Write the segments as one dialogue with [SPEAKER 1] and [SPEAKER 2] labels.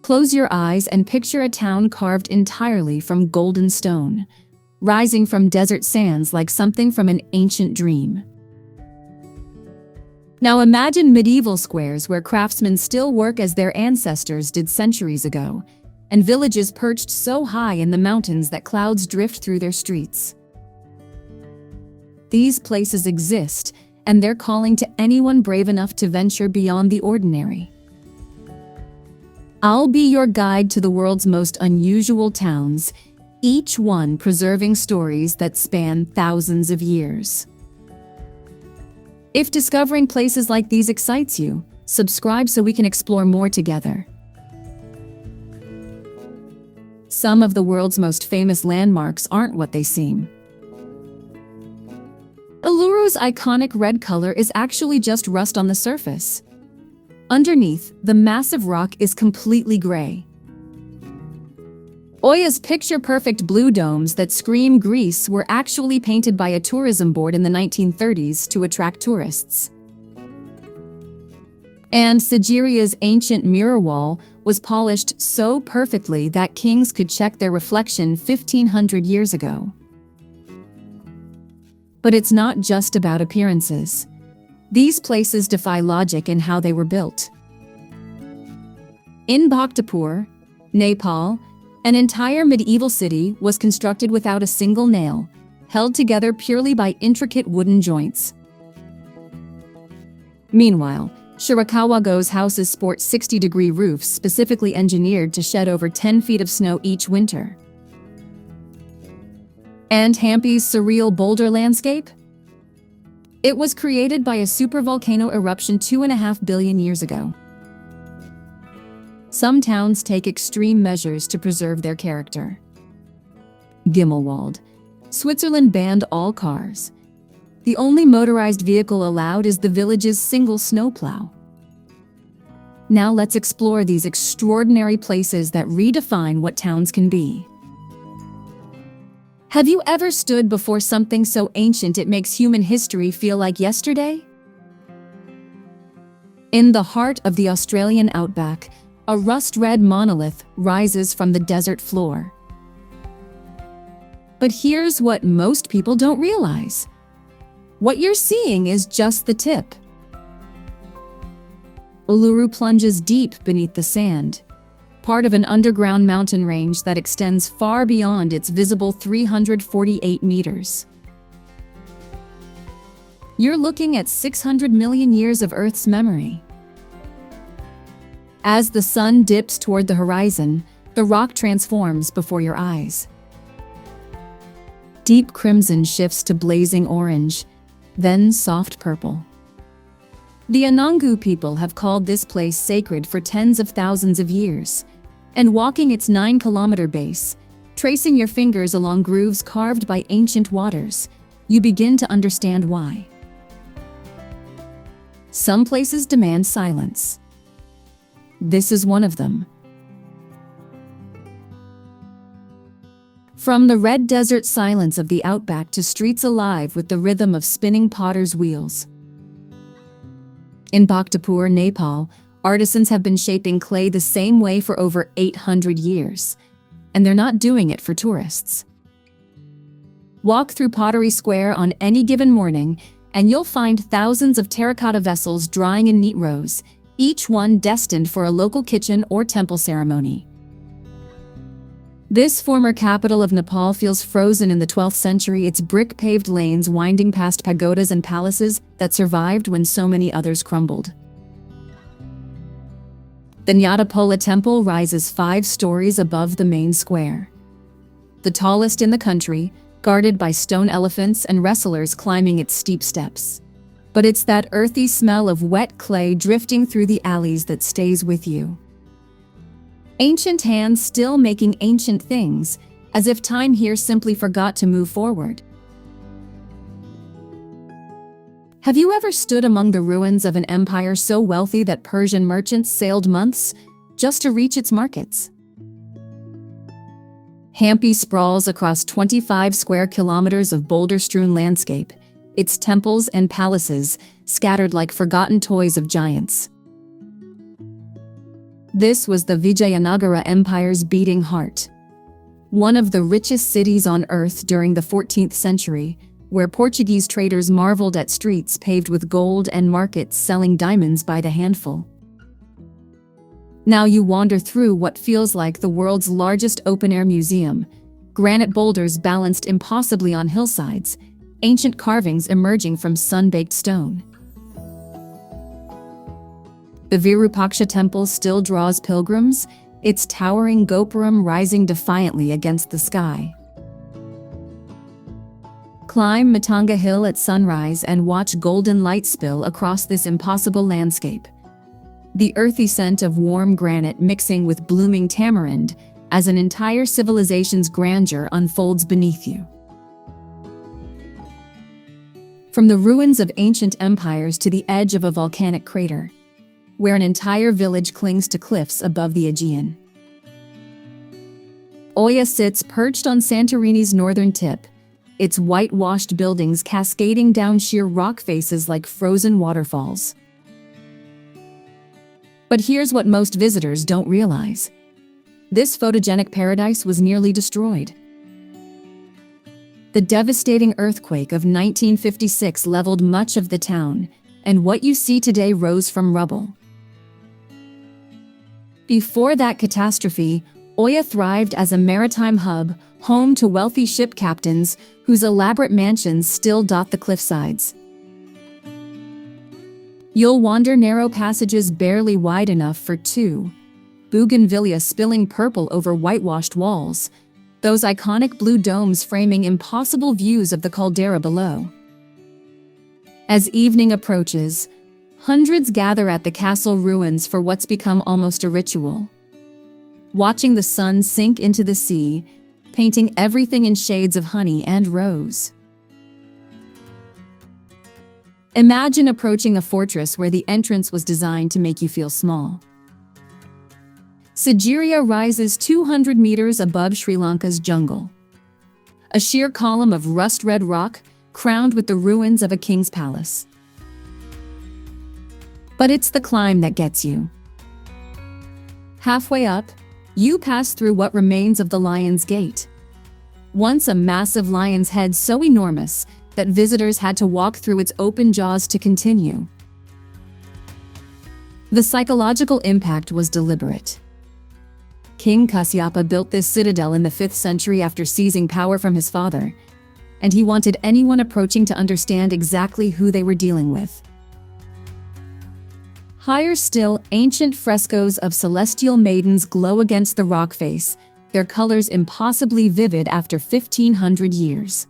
[SPEAKER 1] Close your eyes and picture a town carved entirely from golden stone, rising from desert sands like something from an ancient dream. Now imagine medieval squares where craftsmen still work as their ancestors did centuries ago, and villages perched so high in the mountains that clouds drift through their streets. These places exist, and they're calling to anyone brave enough to venture beyond the ordinary. I'll be your guide to the world's most unusual towns, each one preserving stories that span thousands of years. If discovering places like these excites you, subscribe so we can explore more together. Some of the world's most famous landmarks aren't what they seem. Uluru's iconic red color is actually just rust on the surface. Underneath, the massive rock is completely gray. Oya's picture-perfect blue domes that scream Greece were actually painted by a tourism board in the 1930s to attract tourists. And Sigiriya's ancient mirror wall was polished so perfectly that kings could check their reflection 1,500 years ago. But it's not just about appearances. These places defy logic in how they were built. In Bhaktapur, Nepal, an entire medieval city was constructed without a single nail, held together purely by intricate wooden joints. Meanwhile, Shirakawa-go's houses sport 60-degree roofs specifically engineered to shed over 10 feet of snow each winter. And Hampi's surreal boulder landscape? It was created by a supervolcano eruption 2.5 billion years ago. Some towns take extreme measures to preserve their character. Gimmelwald, Switzerland banned all cars. The only motorized vehicle allowed is the village's single snowplow. Now let's explore these extraordinary places that redefine what towns can be. Have you ever stood before something so ancient it makes human history feel like yesterday? In the heart of the Australian outback, a rust-red monolith rises from the desert floor. But here's what most people don't realize. What you're seeing is just the tip. Uluru plunges deep beneath the sand, part of an underground mountain range that extends far beyond its visible 348 meters. You're looking at 600 million years of Earth's memory. As the sun dips toward the horizon, the rock transforms before your eyes. Deep crimson shifts to blazing orange, then soft purple. The Anangu people have called this place sacred for tens of thousands of years, and walking its 9-kilometer base, tracing your fingers along grooves carved by ancient waters, you begin to understand why. Some places demand silence. This is one of them. From the red desert silence of the outback to streets alive with the rhythm of spinning potters' wheels. In Bhaktapur, Nepal, artisans have been shaping clay the same way for over 800 years, and they're not doing it for tourists. Walk through Pottery Square on any given morning, and you'll find thousands of terracotta vessels drying in neat rows, each one destined for a local kitchen or temple ceremony. This former capital of Nepal feels frozen in the 12th century, its brick-paved lanes winding past pagodas and palaces that survived when so many others crumbled. The Nyatapola Temple rises 5 stories above the main square. The tallest in the country, guarded by stone elephants and wrestlers climbing its steep steps. But it's that earthy smell of wet clay drifting through the alleys that stays with you. Ancient hands still making ancient things, as if time here simply forgot to move forward. Have you ever stood among the ruins of an empire so wealthy that Persian merchants sailed months just to reach its markets? Hampi sprawls across 25 square kilometers of boulder-strewn landscape, its temples and palaces scattered like forgotten toys of giants. This was the Vijayanagara Empire's beating heart. One of the richest cities on earth during the 14th century, where Portuguese traders marveled at streets paved with gold and markets selling diamonds by the handful. Now you wander through what feels like the world's largest open-air museum, granite boulders balanced impossibly on hillsides, ancient carvings emerging from sun-baked stone. The Virupaksha temple still draws pilgrims, its towering gopuram rising defiantly against the sky. Climb Matanga Hill at sunrise and watch golden light spill across this impossible landscape. The earthy scent of warm granite mixing with blooming tamarind as an entire civilization's grandeur unfolds beneath you. From the ruins of ancient empires to the edge of a volcanic crater, where an entire village clings to cliffs above the Aegean. Oia sits perched on Santorini's northern tip, its whitewashed buildings cascading down sheer rock faces like frozen waterfalls. But here's what most visitors don't realize. This photogenic paradise was nearly destroyed. The devastating earthquake of 1956 leveled much of the town, and what you see today rose from rubble. Before that catastrophe, Oia thrived as a maritime hub, home to wealthy ship captains whose elaborate mansions still dot the cliffsides. You'll wander narrow passages barely wide enough for two, bougainvillea spilling purple over whitewashed walls, those iconic blue domes framing impossible views of the caldera below. As evening approaches, hundreds gather at the castle ruins for what's become almost a ritual. Watching the sun sink into the sea, painting everything in shades of honey and rose. Imagine approaching a fortress where the entrance was designed to make you feel small. Sigiriya rises 200 meters above Sri Lanka's jungle. A sheer column of rust-red rock crowned with the ruins of a king's palace. But it's the climb that gets you. Halfway up, you pass through what remains of the Lion's Gate. Once a massive lion's head so enormous that visitors had to walk through its open jaws to continue. The psychological impact was deliberate. King Kasyapa built this citadel in the 5th century after seizing power from his father, and he wanted anyone approaching to understand exactly who they were dealing with. Higher still, ancient frescoes of celestial maidens glow against the rock face, their colors impossibly vivid after 1,500 years.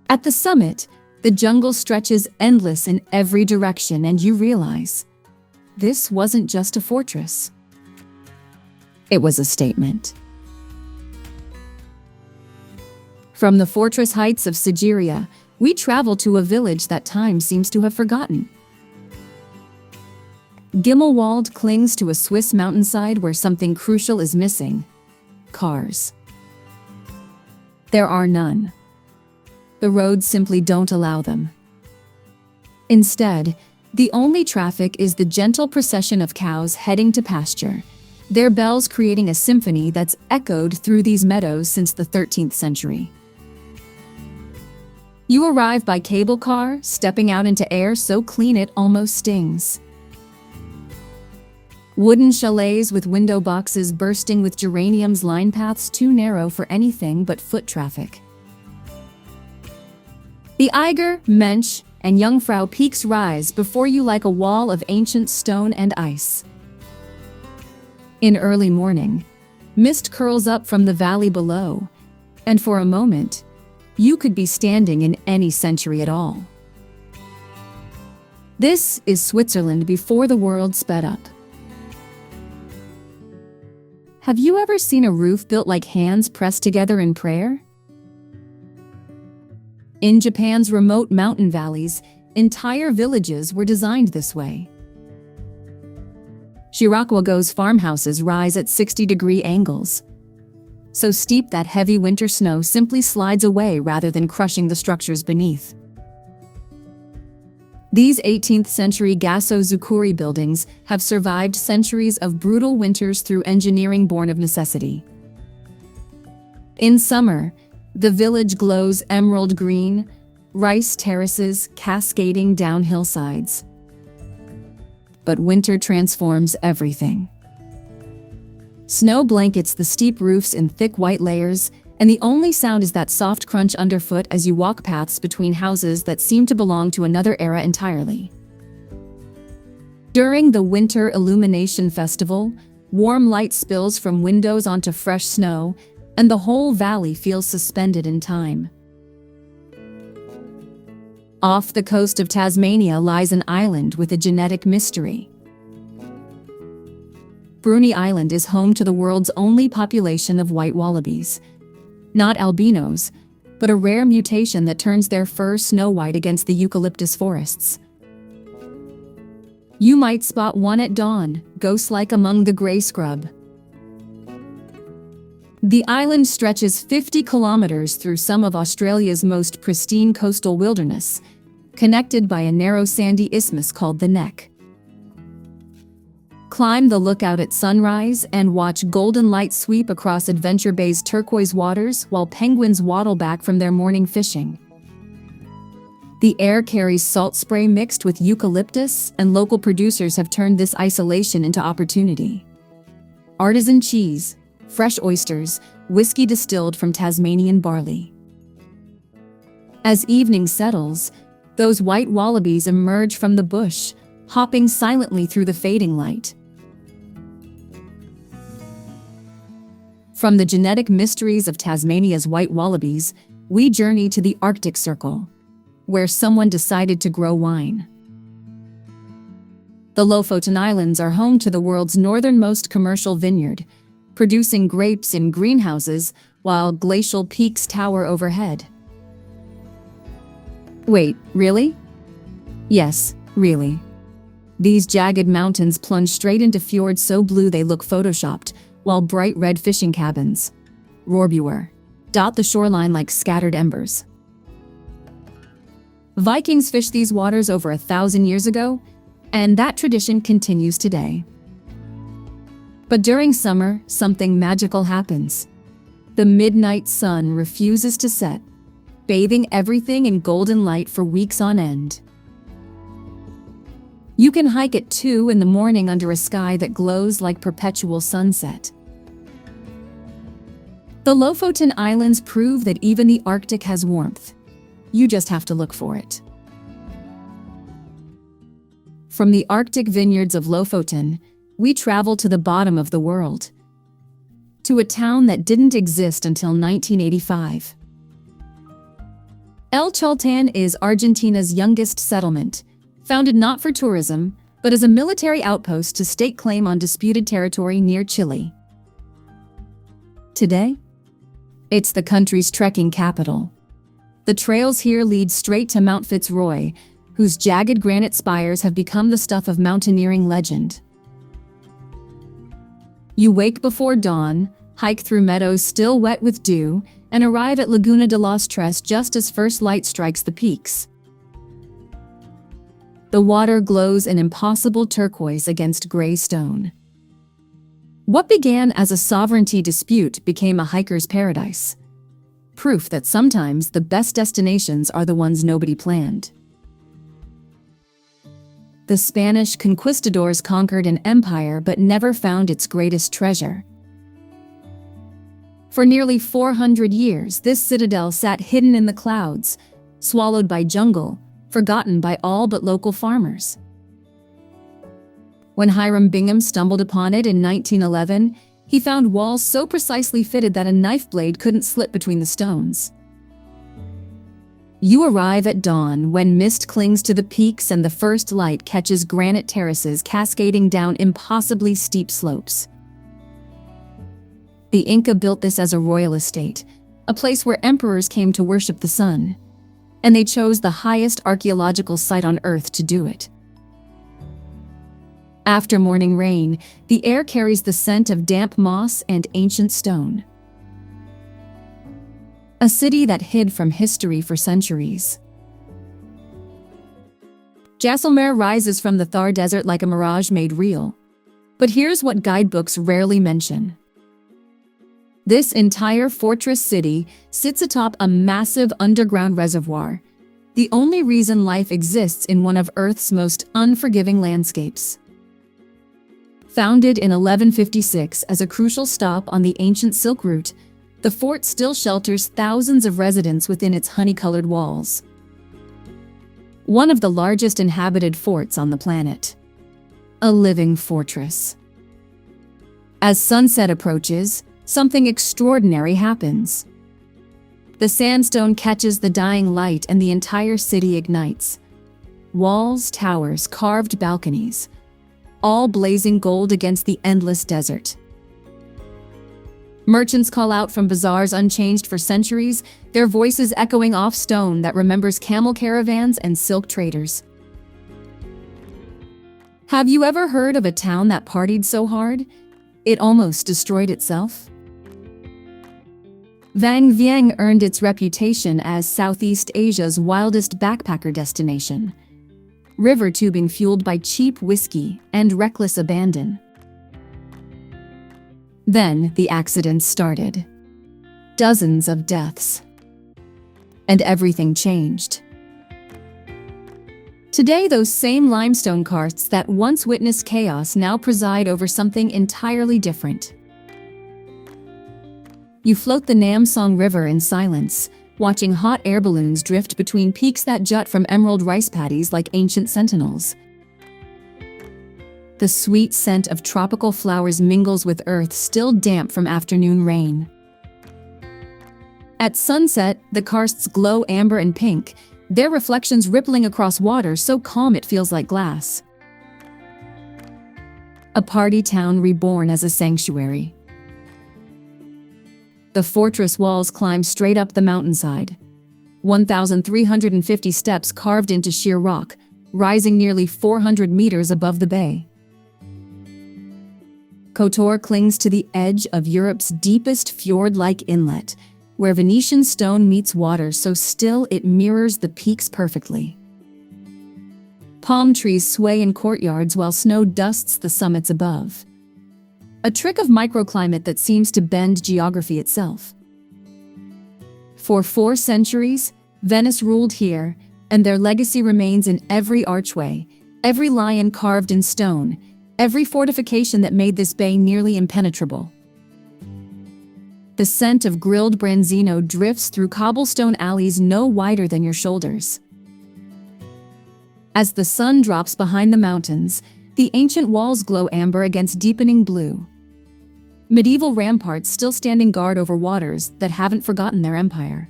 [SPEAKER 1] At the summit, the jungle stretches endless in every direction, and you realize this wasn't just a fortress. It was a statement. From the fortress heights of Sigiriya, we travel to a village that time seems to have forgotten. Gimmelwald clings to a Swiss mountainside where something crucial is missing: cars. There are none. The roads simply don't allow them. Instead, the only traffic is the gentle procession of cows heading to pasture, their bells creating a symphony that's echoed through these meadows since the 13th century. You arrive by cable car, stepping out into air so clean it almost stings. Wooden chalets with window boxes bursting with geraniums line paths too narrow for anything but foot traffic. The Eiger, Mensch, and Jungfrau peaks rise before you like a wall of ancient stone and ice. In early morning, mist curls up from the valley below, and for a moment, you could be standing in any century at all. This is Switzerland before the world sped up. Have you ever seen a roof built like hands pressed together in prayer? In Japan's remote mountain valleys, entire villages were designed this way. Shirakawa-go's farmhouses rise at 60-degree angles, so steep that heavy winter snow simply slides away rather than crushing the structures beneath. These 18th century Gasso-Zukuri buildings have survived centuries of brutal winters through engineering born of necessity. In summer, the village glows emerald green, rice terraces cascading down hillsides. But winter transforms everything. Snow blankets the steep roofs in thick white layers, and the only sound is that soft crunch underfoot as you walk paths between houses that seem to belong to another era entirely. During the Winter Illumination Festival, warm light spills from windows onto fresh snow, and the whole valley feels suspended in time. Off the coast of Tasmania lies an island with a genetic mystery. Bruny Island is home to the world's only population of white wallabies. Not albinos, but a rare mutation that turns their fur snow-white against the eucalyptus forests. You might spot one at dawn, ghost-like among the gray scrub. The island stretches 50 kilometers through some of Australia's most pristine coastal wilderness, connected by a narrow sandy isthmus called the Neck. Climb the lookout at sunrise and watch golden light sweep across Adventure Bay's turquoise waters while penguins waddle back from their morning fishing. The air carries salt spray mixed with eucalyptus, and local producers have turned this isolation into opportunity. Artisan cheese, fresh oysters, whiskey distilled from Tasmanian barley. As evening settles, those white wallabies emerge from the bush, hopping silently through the fading light. From the genetic mysteries of Tasmania's white wallabies, we journey to the Arctic Circle, where someone decided to grow wine. The Lofoten Islands are home to the world's northernmost commercial vineyard, producing grapes in greenhouses while glacial peaks tower overhead. Wait, really? Yes, really. These jagged mountains plunge straight into fjords so blue they look photoshopped, while bright red fishing cabins, roerbuer, dot the shoreline like scattered embers. Vikings fished these waters over 1,000 years ago, and that tradition continues today. But during summer, something magical happens. The midnight sun refuses to set, bathing everything in golden light for weeks on end. You can hike at 2 in the morning under a sky that glows like perpetual sunset. The Lofoten Islands prove that even the Arctic has warmth. You just have to look for it. From the Arctic vineyards of Lofoten, we travel to the bottom of the world, to a town that didn't exist until 1985. El Chaltén is Argentina's youngest settlement, founded not for tourism, but as a military outpost to stake claim on disputed territory near Chile. Today, it's the country's trekking capital. The trails here lead straight to Mount Fitzroy, whose jagged granite spires have become the stuff of mountaineering legend. You wake before dawn, hike through meadows still wet with dew, and arrive at Laguna de los Tres just as first light strikes the peaks. The water glows an impossible turquoise against gray stone. What began as a sovereignty dispute became a hiker's paradise. Proof that sometimes the best destinations are the ones nobody planned. The Spanish conquistadors conquered an empire but never found its greatest treasure. For nearly 400 years, this citadel sat hidden in the clouds, swallowed by jungle, forgotten by all but local farmers. When Hiram Bingham stumbled upon it in 1911, he found walls so precisely fitted that a knife blade couldn't slip between the stones. You arrive at dawn when mist clings to the peaks and the first light catches granite terraces cascading down impossibly steep slopes. The Inca built this as a royal estate, a place where emperors came to worship the sun, and they chose the highest archaeological site on Earth to do it. After morning rain, the air carries the scent of damp moss and ancient stone. A city that hid from history for centuries. Jaisalmer rises from the Thar Desert like a mirage made real. But here's what guidebooks rarely mention. This entire fortress city sits atop a massive underground reservoir, the only reason life exists in one of Earth's most unforgiving landscapes. Founded in 1156 as a crucial stop on the ancient Silk Route, the fort still shelters thousands of residents within its honey-colored walls. One of the largest inhabited forts on the planet. A living fortress. As sunset approaches, something extraordinary happens. The sandstone catches the dying light and the entire city ignites. Walls, towers, carved balconies, all blazing gold against the endless desert. Merchants call out from bazaars unchanged for centuries, their voices echoing off stone that remembers camel caravans and silk traders. Have you ever heard of a town that partied so hard it almost destroyed itself? Vang Vieng earned its reputation as Southeast Asia's wildest backpacker destination. River tubing fueled by cheap whiskey and reckless abandon. Then the accidents started. Dozens of deaths. And everything changed. Today, those same limestone karsts that once witnessed chaos now preside over something entirely different. You float the Nam Song River in silence, watching hot air balloons drift between peaks that jut from emerald rice paddies like ancient sentinels. The sweet scent of tropical flowers mingles with earth still damp from afternoon rain. At sunset, the karsts glow amber and pink, their reflections rippling across water so calm it feels like glass. A party town reborn as a sanctuary. The fortress walls climb straight up the mountainside. 1,350 steps carved into sheer rock, rising nearly 400 meters above the bay. Kotor clings to the edge of Europe's deepest fjord-like inlet, where Venetian stone meets water so still it mirrors the peaks perfectly. Palm trees sway in courtyards while snow dusts the summits above. A trick of microclimate that seems to bend geography itself. For 4 centuries, Venice ruled here, and their legacy remains in every archway, every lion carved in stone, every fortification that made this bay nearly impenetrable. The scent of grilled branzino drifts through cobblestone alleys no wider than your shoulders. As the sun drops behind the mountains, the ancient walls glow amber against deepening blue. Medieval ramparts still standing guard over waters that haven't forgotten their empire.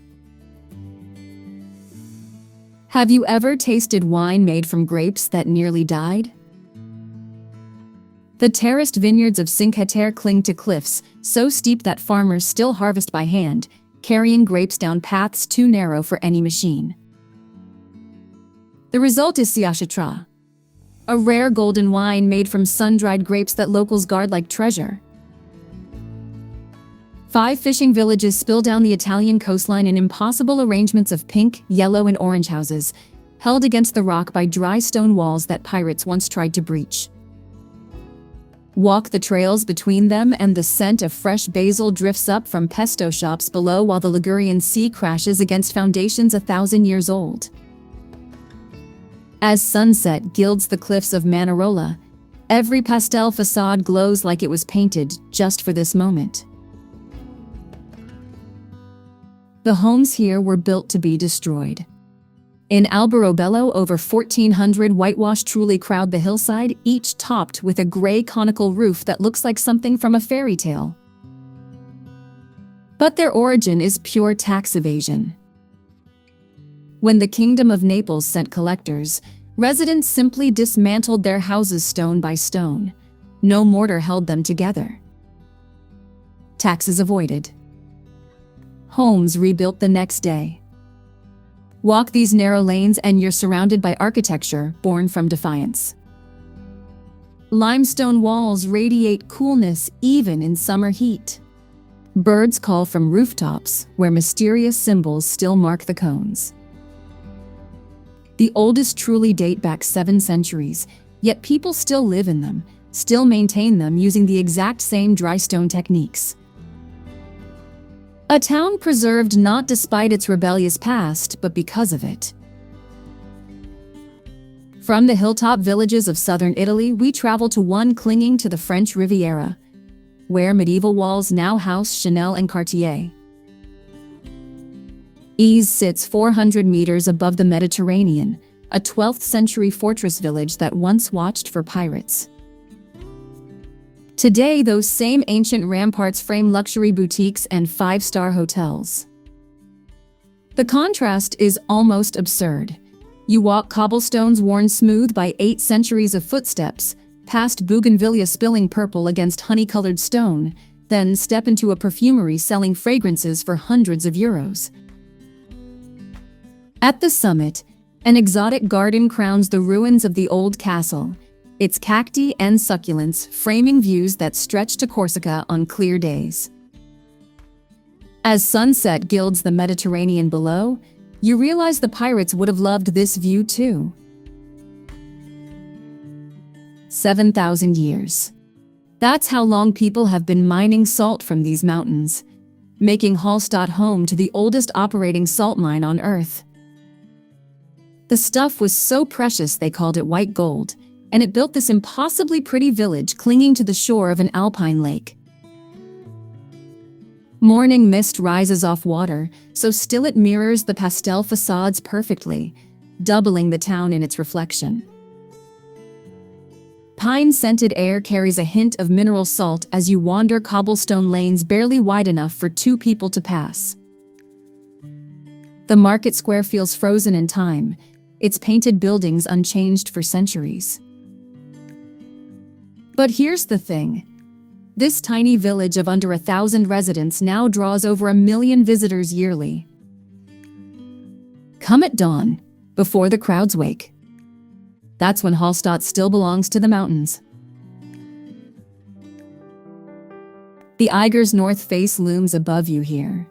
[SPEAKER 1] Have you ever tasted wine made from grapes that nearly died? The terraced vineyards of Cinque Terre cling to cliffs, so steep that farmers still harvest by hand, carrying grapes down paths too narrow for any machine. The result is Siachatra, a rare golden wine made from sun-dried grapes that locals guard like treasure. 5 fishing villages spill down the Italian coastline in impossible arrangements of pink, yellow, and orange houses, held against the rock by dry stone walls that pirates once tried to breach. Walk the trails between them and the scent of fresh basil drifts up from pesto shops below while the Ligurian Sea crashes against foundations 1,000 years old. As sunset gilds the cliffs of Manarola, every pastel facade glows like it was painted just for this moment. The homes here were built to be destroyed. In Alberobello, over 1,400 whitewashed truly crowd the hillside, each topped with a gray conical roof that looks like something from a fairy tale. But their origin is pure tax evasion. When the Kingdom of Naples sent collectors, residents simply dismantled their houses stone by stone. No mortar held them together. Taxes avoided. Homes rebuilt the next day. Walk these narrow lanes and you're surrounded by architecture born from defiance. Limestone walls radiate coolness even in summer heat. Birds call from rooftops where mysterious symbols still mark the cones. The oldest truly date back 7 centuries, yet people still live in them, still maintain them using the exact same dry stone techniques. A town preserved not despite its rebellious past, but because of it. From the hilltop villages of southern Italy, we travel to one clinging to the French Riviera, where medieval walls now house Chanel and Cartier. Ise sits 400 meters above the Mediterranean, a 12th century fortress village that once watched for pirates. Today, those same ancient ramparts frame luxury boutiques and 5-star hotels. The contrast is almost absurd. You walk cobblestones worn smooth by 8 centuries of footsteps, past bougainvillea spilling purple against honey-colored stone, then step into a perfumery selling fragrances for hundreds of euros. At the summit, an exotic garden crowns the ruins of the old castle, its cacti and succulents framing views that stretch to Corsica on clear days. As sunset gilds the Mediterranean below, you realize the pirates would have loved this view too. 7,000 years. That's how long people have been mining salt from these mountains, making Hallstatt home to the oldest operating salt mine on Earth. The stuff was so precious they called it white gold, and it built this impossibly pretty village clinging to the shore of an alpine lake. Morning mist rises off water, so still it mirrors the pastel facades perfectly, doubling the town in its reflection. Pine-scented air carries a hint of mineral salt as you wander cobblestone lanes barely wide enough for 2 people to pass. The market square feels frozen in time, its painted buildings unchanged for centuries. But here's the thing. This tiny village of under 1,000 residents now draws over 1 million visitors yearly. Come at dawn, before the crowds wake. That's when Hallstatt still belongs to the mountains. The Eiger's north face looms above you here.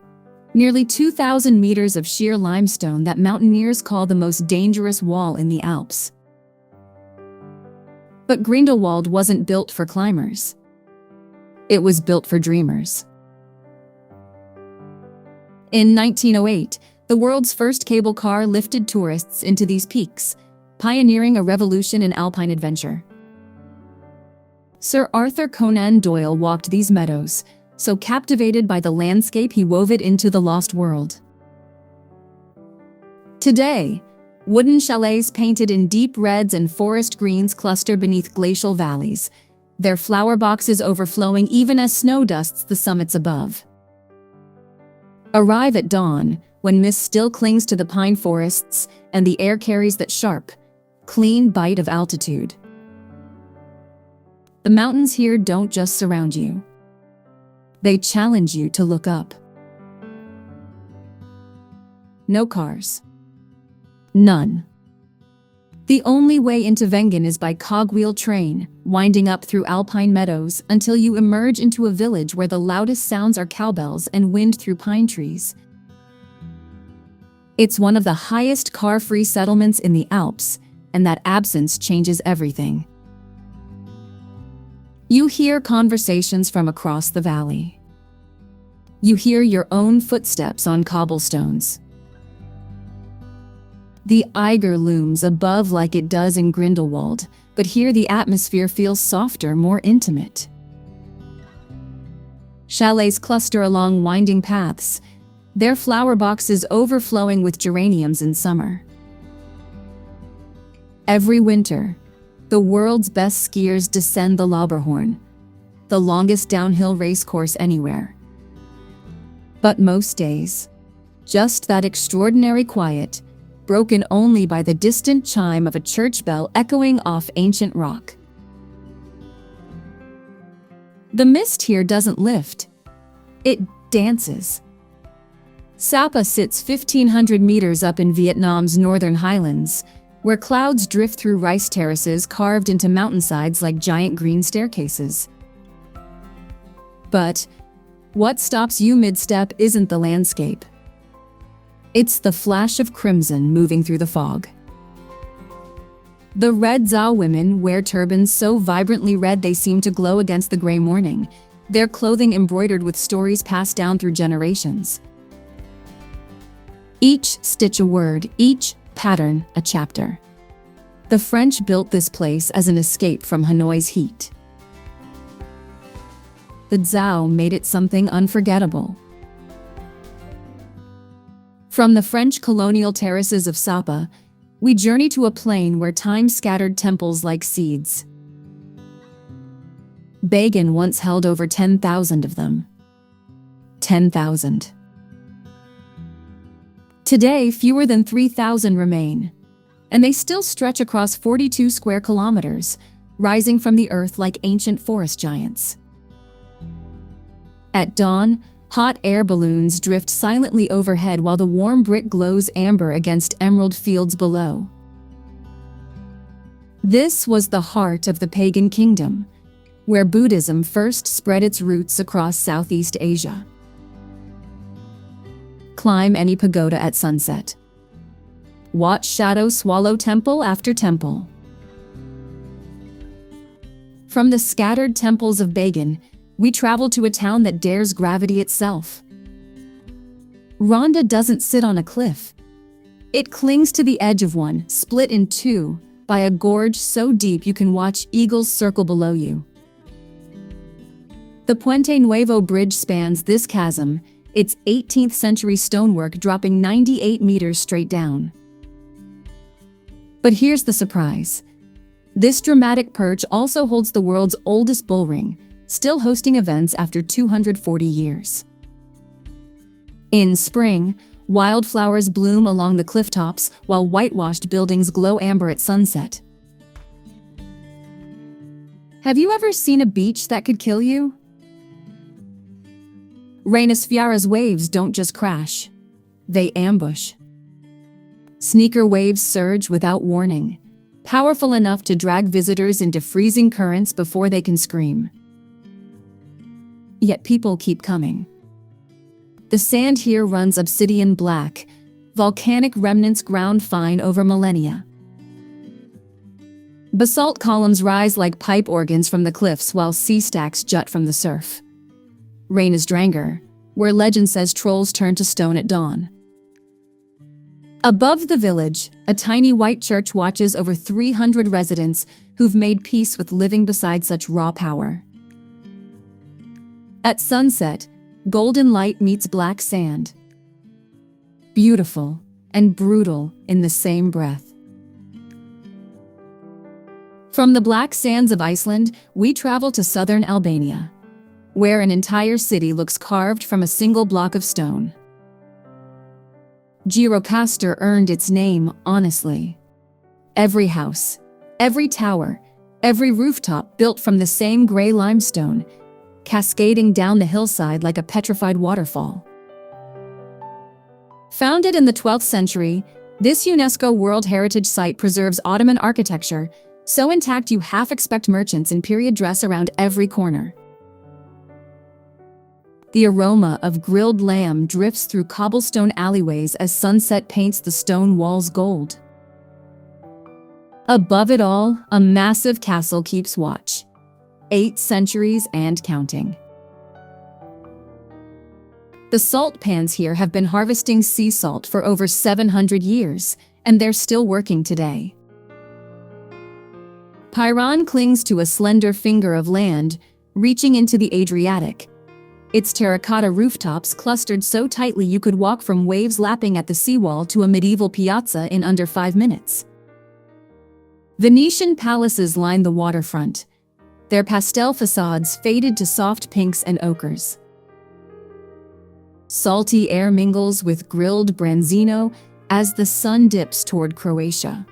[SPEAKER 1] Nearly 2,000 meters of sheer limestone that mountaineers call the most dangerous wall in the Alps. But Grindelwald wasn't built for climbers. It was built for dreamers. In 1908, the world's first cable car lifted tourists into these peaks, pioneering a revolution in alpine adventure. Sir Arthur Conan Doyle walked these meadows, so captivated by the landscape he wove it into the lost world. Today, wooden chalets painted in deep reds and forest greens cluster beneath glacial valleys, their flower boxes overflowing even as snow dusts the summits above. Arrive at dawn, when mist still clings to the pine forests and the air carries that sharp, clean bite of altitude. The mountains here don't just surround you. They challenge you to look up. No cars. None. The only way into Wengen is by cogwheel train, winding up through alpine meadows until you emerge into a village where the loudest sounds are cowbells and wind through pine trees. It's one of the highest car-free settlements in the Alps, and that absence changes everything. You hear conversations from across the valley. You hear your own footsteps on cobblestones. The Eiger looms above like it does in Grindelwald, but here the atmosphere feels softer, more intimate. Chalets cluster along winding paths, their flower boxes overflowing with geraniums in summer. Every winter, the world's best skiers descend the Lauberhorn, the longest downhill race course anywhere. But most days, just that extraordinary quiet, broken only by the distant chime of a church bell echoing off ancient rock. The mist here doesn't lift. It dances. Sapa sits 1,500 meters up in Vietnam's northern highlands, where clouds drift through rice terraces carved into mountainsides like giant green staircases. But what stops you mid-step isn't the landscape. It's the flash of crimson moving through the fog. The Red Zhao women wear turbans so vibrantly red they seem to glow against the gray morning, their clothing embroidered with stories passed down through generations. Each stitch a word, each pattern a chapter. The French built this place as an escape from Hanoi's heat. The Zhao made it something unforgettable. From the French colonial terraces of Sapa, we journey to a plain where time scattered temples like seeds. Bagan once held over 10,000 of them. 10,000. Today, fewer than 3,000 remain, and they still stretch across 42 square kilometers, rising from the earth like ancient forest giants. At dawn, hot air balloons drift silently overhead while the warm brick glows amber against emerald fields below. This was the heart of the pagan kingdom, where Buddhism first spread its roots across Southeast Asia. Climb any pagoda at sunset. Watch shadow swallow temple after temple. From the scattered temples of Bagan, we travel to a town that dares gravity itself. Ronda doesn't sit on a cliff. It clings to the edge of one, split in two, by a gorge so deep you can watch eagles circle below you. The Puente Nuevo Bridge spans this chasm, its 18th century stonework dropping 98 meters straight down. But here's the surprise. This dramatic perch also holds the world's oldest bull ring, still hosting events after 240 years. In spring, wildflowers bloom along the cliff tops while whitewashed buildings glow amber at sunset. Have you ever seen a beach that could kill you? Reynas Fiara's waves don't just crash, they ambush. Sneaker waves surge without warning, powerful enough to drag visitors into freezing currents before they can scream. Yet people keep coming. The sand here runs obsidian black, volcanic remnants ground fine over millennia. Basalt columns rise like pipe organs from the cliffs while sea stacks jut from the surf. Reynas Drangar, where legend says trolls turn to stone at dawn. Above the village, a tiny white church watches over 300 residents who've made peace with living beside such raw power. At sunset, golden light meets black sand. Beautiful and brutal in the same breath. From the black sands of Iceland, we travel to southern Albania, where an entire city looks carved from a single block of stone. Gjirokastër earned its name honestly. Every house, every tower, every rooftop built from the same gray limestone, cascading down the hillside like a petrified waterfall. Founded in the 12th century, this UNESCO World Heritage Site preserves Ottoman architecture, so intact you half expect merchants in period dress around every corner. The aroma of grilled lamb drifts through cobblestone alleyways as sunset paints the stone walls gold. Above it all, a massive castle keeps watch. 8 centuries and counting. The salt pans here have been harvesting sea salt for over 700 years, and they're still working today. Piran clings to a slender finger of land, reaching into the Adriatic. Its terracotta rooftops clustered so tightly you could walk from waves lapping at the seawall to a medieval piazza in under 5 minutes. Venetian palaces line the waterfront, their pastel facades faded to soft pinks and ochres. Salty air mingles with grilled branzino as the sun dips toward Croatia.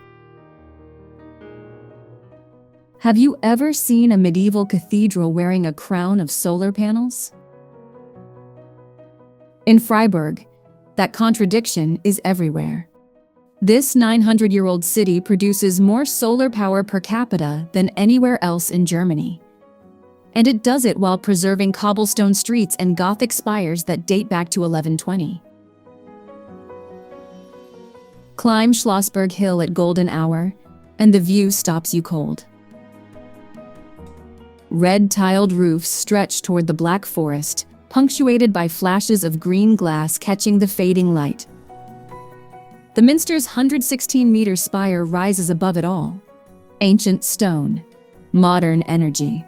[SPEAKER 1] Have you ever seen a medieval cathedral wearing a crown of solar panels? In Freiburg, that contradiction is everywhere. This 900-year-old city produces more solar power per capita than anywhere else in Germany. And it does it while preserving cobblestone streets and Gothic spires that date back to 1120. Climb Schlossberg Hill at golden hour, and the view stops you cold. Red tiled roofs stretch toward the black forest, punctuated by flashes of green glass catching the fading light. The minster's 116-meter spire rises above it all. Ancient stone, modern energy.